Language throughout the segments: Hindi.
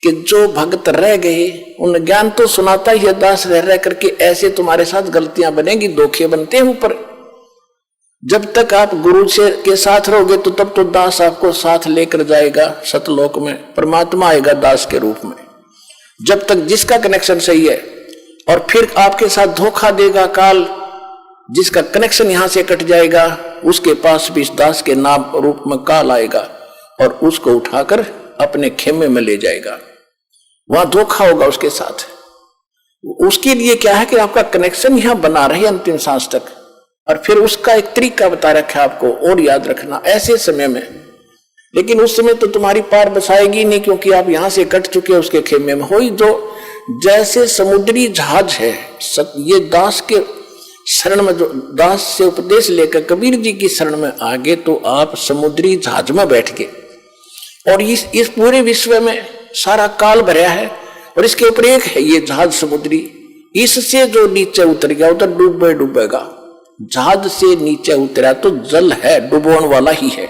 कि जो भक्त रह गए उन ज्ञान तो सुनाता ही है दास रह करके, ऐसे तुम्हारे साथ गलतियां बनेगी, धोखे बनते हैं ऊपर। जब तक आप गुरु से के साथ रहोगे तो तब तो दास आपको साथ लेकर जाएगा सतलोक में, परमात्मा आएगा दास के रूप में। जब तक जिसका कनेक्शन सही है, और फिर आपके साथ धोखा देगा काल, जिसका कनेक्शन यहां से कट जाएगा उसके पास भी दास के नाम रूप में काल आएगा और उसको उठाकर अपने खेमे में ले जाएगा। वहां धोखा होगा उसके साथ। उसके लिए क्या है कि आपका कनेक्शन यहां बना रहे अंतिम सांस तक, और फिर उसका एक तरीका बता रखा है आपको और याद रखना ऐसे समय में। लेकिन उस समय तो तुम्हारी पार बसाएगी नहीं, क्योंकि आप यहां से कट चुके हो उसके खेमे में। हो जो जैसे समुद्री जहाज है, ये दास के शरण में, जो दास से उपदेश लेकर कबीर जी की शरण में आ गए, तो आप समुद्री जहाज में बैठ गए और इस पूरे विश्व में सारा काल भरा है और इसके ऊपर एक है ये जहाज समुद्री। इससे जो नीचे उतर गया उधर डूबेगा। जहाज से नीचे उतरा तो जल है, डुबोने वाला ही है।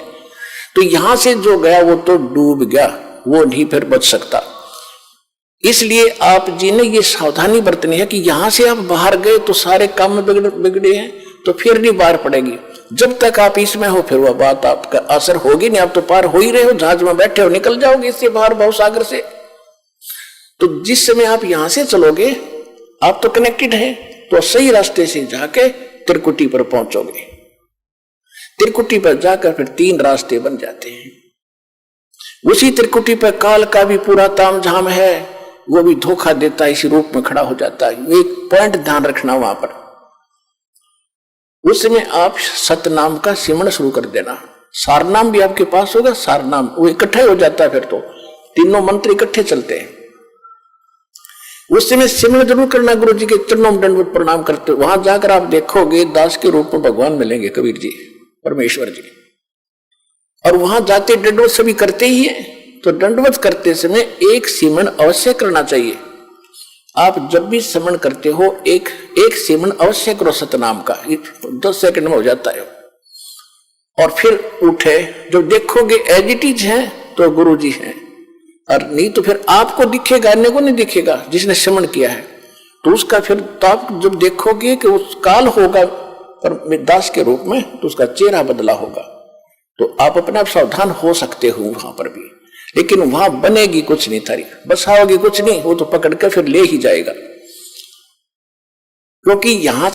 तो यहां से जो गया वो तो डूब गया, वो नहीं फिर बच सकता। इसलिए आप जी ने ये सावधानी बरतनी है कि यहां से आप बाहर गए तो सारे काम बिगड़े हैं, तो फिर नहीं बाहर पड़ेगी। जब तक आप इसमें हो फिर वह बात आपका असर होगी नहीं। आप तो पार हो ही रहे हो, जहाज में बैठे हो, निकल जाओगे इससे बाहर भवसागर से। तो जिस समय आप यहां से चलोगे आप तो कनेक्टेड है, तो सही रास्ते से जाके त्रिकुटी पर पहुंचोगे। त्रिकुटी पर जाकर फिर 3 रास्ते बन जाते हैं। उसी त्रिकुटी पर काल का भी पूरा तामझाम है, वो भी धोखा देता है, इसी रूप में खड़ा हो जाता है। एक पॉइंट ध्यान रखना वहां पर, उस समय आप सतनाम का सिमरण शुरू कर देना। सारनाम भी आपके पास होगा, सारनाम वो इकट्ठा हो जाता है, फिर तो तीनों मंत्र इकट्ठे चलते हैं। उस समय सिमरण जरूर करना, गुरु जी के चरणों में दंडवत प्रणाम करते। वहां जाकर आप देखोगे दास के रूप में भगवान मिलेंगे, कबीर जी, परमेश्वर जी। और वहां जाते दंडवत सभी करते ही है, तो दंडवत करते समय एक सिमरण अवश्य करना चाहिए। आप जब भी सिमरण करते हो एक सिमरण अवश्य करो सतनाम का, 10 सेकंड में हो जाता है। और फिर उठे, जब देखोगे एज इट इज है तो गुरु जी हैं, और नहीं तो फिर आपको दिखेगा, अन्य को नहीं दिखेगा जिसने सिमरण किया है। तो उसका फिर तो आप जब देखोगे कि उस काल होगा पर दास के रूप में, तो उसका चेहरा बदला होगा। तो आप अपने आप सावधान हो सकते हो वहां पर भी। लेकिन वहां बनेगी कुछ नहीं, थारी बसाओगी कुछ नहीं, वो तो पकड़ कर फिर ले ही जाएगा। क्योंकि यहां